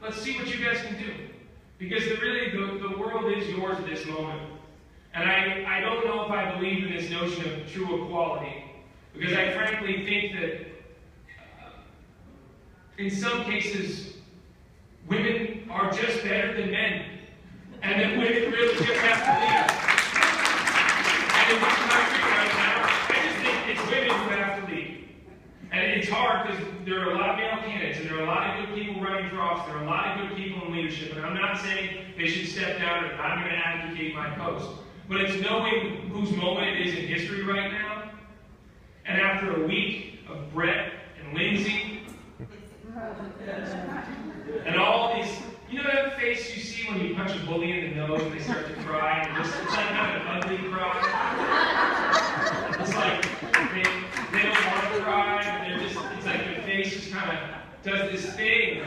let's see what you guys can do. Because really, the world is yours at this moment. And I don't know if I believe in this notion of true equality. Because I frankly think that in some cases, women are just better than men. And that women really just have to lead. And in this country right now, I just think it's women who have to lead. And it's hard because there are a lot of male candidates, and there are a lot of good people running for office, there are a lot of good people in leadership, and I'm not saying they should step down, and I'm going to advocate my post. But it's knowing whose moment it is in history right now. And after a week of Brett and Lindsay, and all these, you know that face you see when you punch a bully in the nose and they start to cry, and it's like not an ugly cry. It's like they don't want to cry, they're just, it's like their face just kind of does this thing.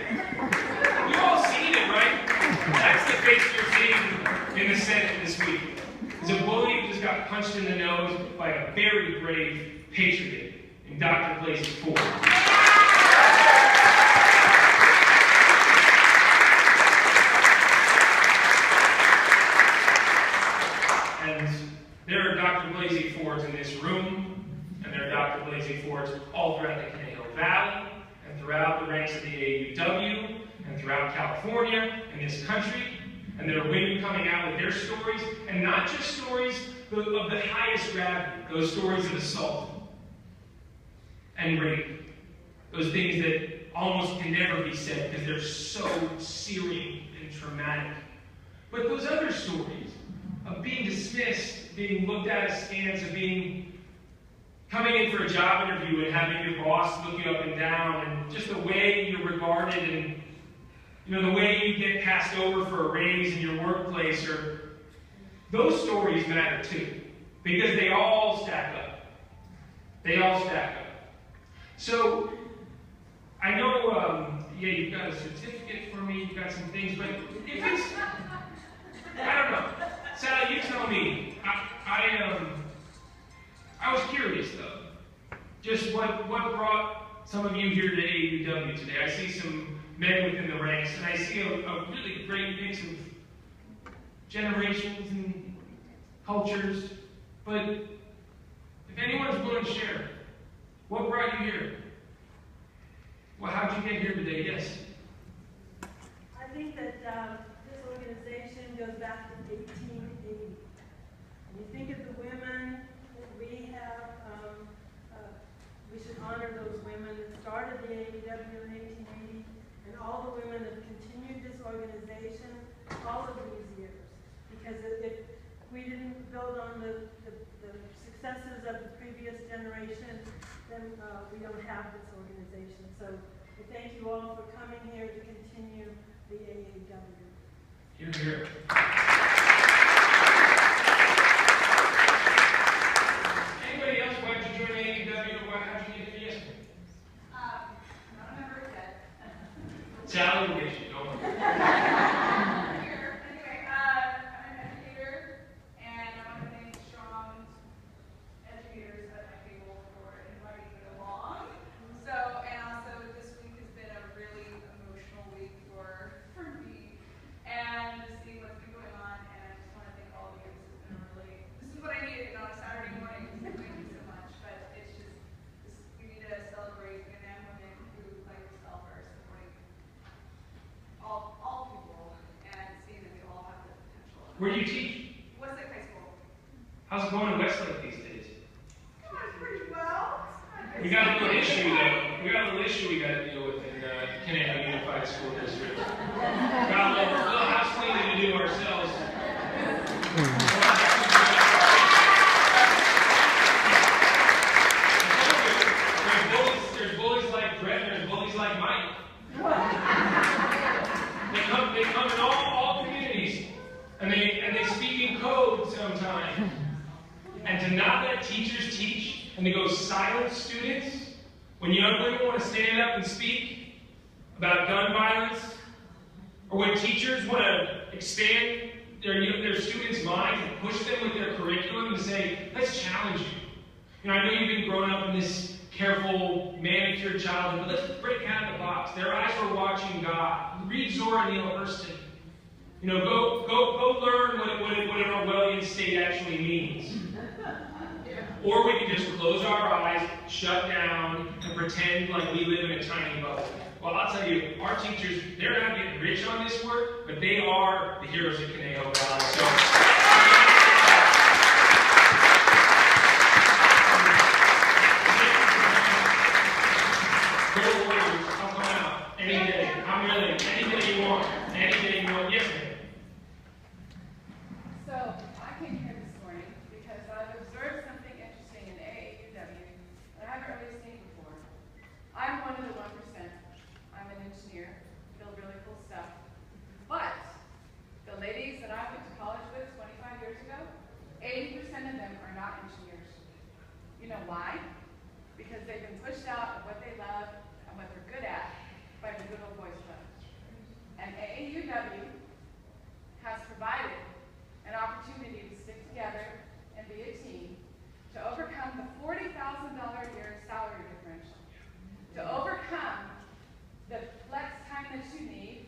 We've all seen it, right? That's the face you're seeing in the Senate this week. It's a bully who just got punched in the nose by a very brave patriot in Dr. Blasey Ford. And there are Dr. Blasey Fords in this room, and there are Dr. Blasey Fords all throughout the Conejo Valley, and throughout the ranks of the AUW, and throughout California, and this country. And there are women coming out with their stories, and not just stories of the highest gravity, those stories of assault and rape. Those things that almost can never be said because they're so searing and traumatic. But those other stories of being dismissed, being looked at askance, of coming in for a job interview and having your boss look you up and down, and just the way you're regarded, and the way you get passed over for a raise in your workplace, or those stories matter too, because they all stack up. They all stack up. So I know, you've got a certificate for me, you've got some things, but if it's, I don't know. Sally, you tell me. I was curious though. Just what brought some of you here to AUW today? I see some men within the ranks, and I see a really great mix of generations and cultures. But if anyone's willing to share, what brought you here? Well, how'd you get here today? Yes? I think that this organization goes back to 1880. When you think of the women that we have, we should honor those women that started the AUW in 1880, and all the women that continued this organization all of these years. Because if we didn't build on the successes of the previous generation, then we don't have this organization. So we thank you all for coming here to continue the AAW. Here, here. Anybody else want to join AAW? How'd you get here yesterday? Not a member yet. Sally will get you going. Anyway, I'm an educator, and I want to thank strong educators at my table for inviting me along. And also this week has been a really emotional week for me, and to see what's been going on, and I just want to thank all of you. This is what I needed on a Saturday morning. Thank you so much. But it's just, we need to celebrate men and women who, like yourself, are supporting all people and seeing that we all have the potential. Where do you teach? Westlake High School. How's it going in Westlake these days? Going pretty well. We got a little issue though. We got a little issue we got to deal with in Conejo Unified School District. Got a little house cleaning to do ourselves. There's bullies like Brett, and there's bullies like Mike. They come in all communities, and they speak in code sometimes. And to not let teachers teach, and to go silent students, when young women want to stand up and speak about gun violence, or when teachers want to expand their students' minds and push them with their curriculum and say, let's challenge you. I know you've been growing up in this careful, manicured childhood, but let's break out of the box. Their eyes were watching God. Read Zora Neale Hurston. You know, go learn what an Orwellian state actually means. Or we can just close our eyes, shut down, and pretend like we live in a tiny bubble. Well, I'll tell you, our teachers, they're not getting rich on this work, but they are the heroes of Conejo Valley. So, I'll come out any day. I'm willing. Any day you want. Any day you want. Yes, ma'am. So, I came here this morning because I've observed something interesting in AAUW that I haven't really seen before. I'm one of the 1%. I'm an engineer, build really cool stuff. But the ladies that I went to college with 25 years ago, 80% of them are not engineers. You know why? Because they've been pushed out of what they love and what they're good at by the good old boys club. And AAUW has provided an opportunity to stick together and be a team to overcome the $40,000 a year salary differential, to overcome the flex time that you need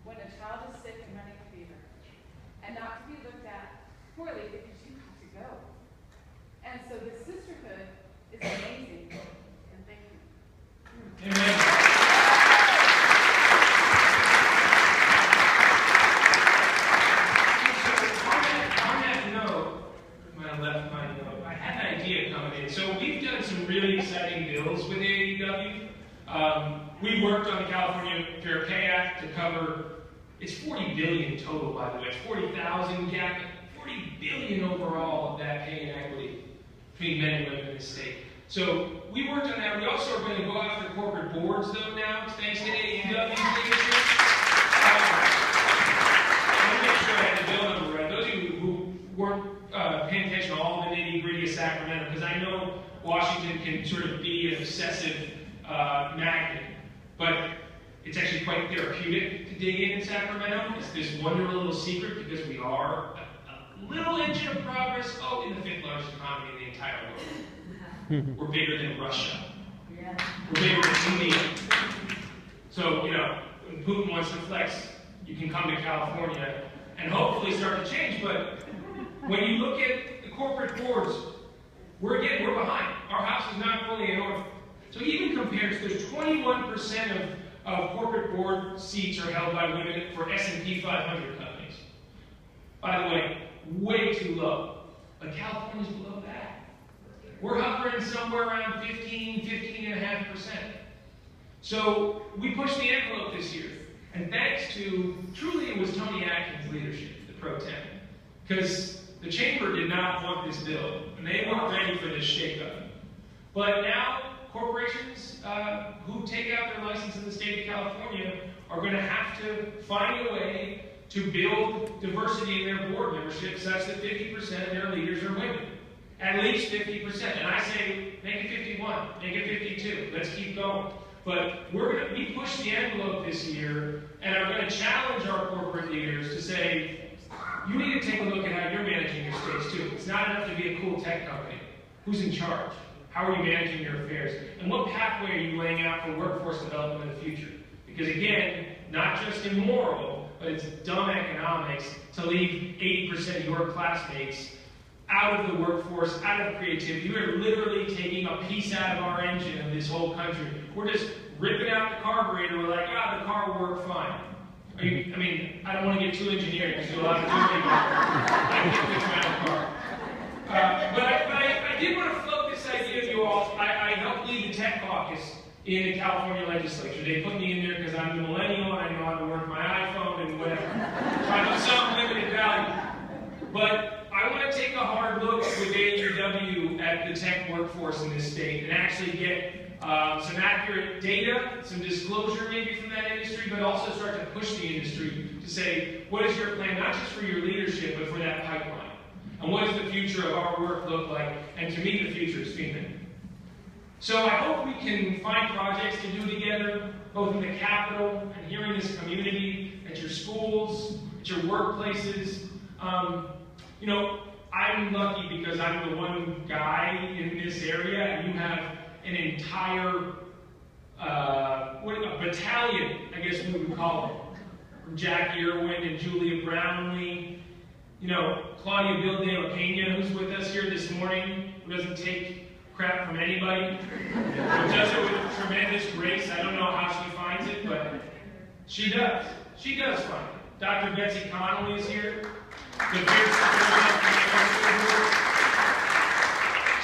when a child is sick and running a fever, and not to be looked at poorly because you have to go. And so this sisterhood is amazing, and thank you. Amen. I had an idea coming in. So we've done some really exciting bills with AAUW. We worked on the California Fair Pay Act to cover, it's $40 billion total, by the way. It's 40,000 gap, $40 billion overall of that pay inequity between men and women in the state. So we worked on that. We also are going to go after corporate boards, though, now, thanks to AAUW's leadership. I want to make sure I had the bill number right. Those of you who weren't paying attention to all the nitty-gritty of Sacramento, because I know Washington can sort of be an obsessive magnet, but it's actually quite therapeutic to dig in Sacramento. It's this wonderful little secret because we are a little engine of progress, in the 5th largest economy in the entire world. We're bigger than Russia. We're bigger than India. So, you know, when Putin wants to flex, you can come to California and hopefully start to change, but when you look at the corporate boards, we're behind. Our house is not fully in order. So even compared to, there's 21% of corporate board seats are held by women for S&P 500 companies. By the way too low. But California's below that. We're hovering somewhere around 15.5%. So we pushed the envelope this year. And thanks to, truly it was Tony Atkins' leadership, the pro tem. Because the chamber did not want this bill, and they weren't ready for this shakeup. But now, corporations who take out their license in the state of California are going to have to find a way to build diversity in their board membership such that 50% of their leaders are women. At least 50%. And I say, make it 51, make it 52. Let's keep going. But we push the envelope this year and are going to challenge our corporate leaders to say, you need to take a look at how you're managing your states too. It's not enough to be a cool tech company. Who's in charge? How are you managing your affairs? And what pathway are you laying out for workforce development in the future? Because again, not just immoral, but it's dumb economics to leave 80% of your classmates out of the workforce, out of creativity. You are literally taking a piece out of our engine of this whole country. We're just ripping out the carburetor. We're like, the car will work fine. I don't want to get too engineered because there's a lot of tuning. I can't fix my own car. But I did want to float this idea to you all. I helped lead the tech caucus in the California legislature. They put me in there because I'm the millennial and I know how to work my iPhone and whatever. So I know some limited value. But I want to take a hard look with AAUW at the tech workforce in this state and actually get some accurate data, some disclosure maybe from that industry, but also start to push the industry to say, what is your plan, not just for your leadership, but for that pipeline? And what does the future of our work look like? And to me, the future is female. So I hope we can find projects to do together, both in the Capitol and here in this community, at your schools, at your workplaces. I'm lucky because I'm the one guy in this area, and you have an entire a battalion, I guess we would call it, from Jackie Irwin and Julia Brownlee, you know, Claudia Bildea Peña, who's with us here this morning, who doesn't take crap from anybody, who does it with tremendous grace. I don't know how she finds it, but she does. She does find it. Dr. Betsy Connolly is here. The fierce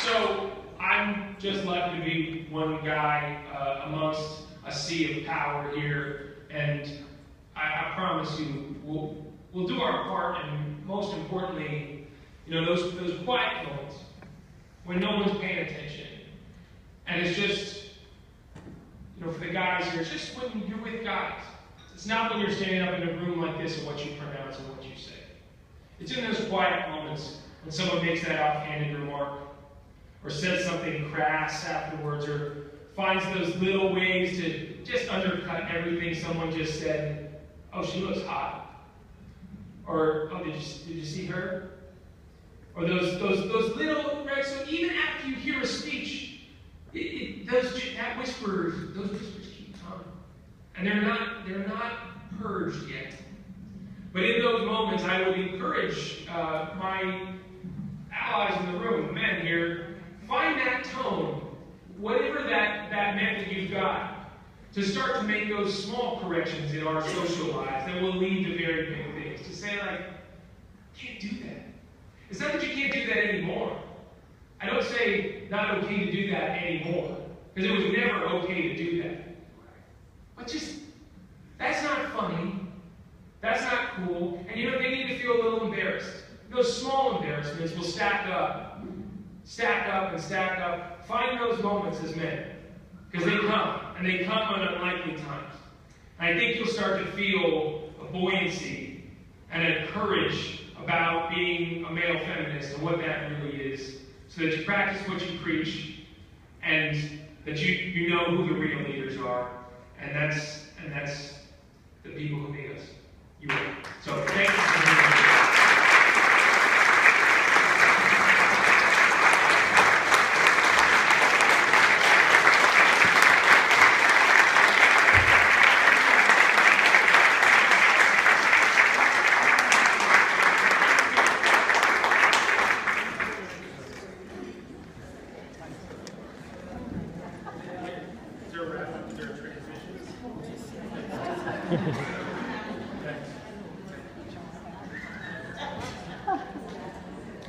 So I'm just lucky to be one guy amongst a sea of power here, and I promise you, we'll do our part, and most importantly, you know, those quiet moments when no one's paying attention, and it's just, you know, for the guys here, it's just when you're with guys. It's not when you're standing up in a room like this and what you pronounce and what you say. It's in those quiet moments when someone makes that offhanded remark, or says something crass afterwards, or finds those little ways to just undercut everything someone just said. Oh, she looks hot. Or, oh, did you see her? Or those little, right? So even after you hear a speech, those whispers keep coming, and they're not purged yet. But in those moments, I would encourage my allies in the room, the men here, find that tone, whatever that method you've got, to start to make those small corrections in our social lives that will lead to very big things. To say, like, can't do that. It's not that you can't do that anymore. I don't say not okay to do that anymore, because it was never okay to do that. But just, that's not funny. That's not cool. And you know, they need to feel a little embarrassed. Those small embarrassments will stack up and stack up. Find those moments as men, because they come, and they come on unlikely times. And I think you'll start to feel a buoyancy and a courage about being a male feminist and what that really is, so that you practice what you preach, and that you know who the real leaders are, and that's the people who made us. You will. So thank you for being here. Is there a transition?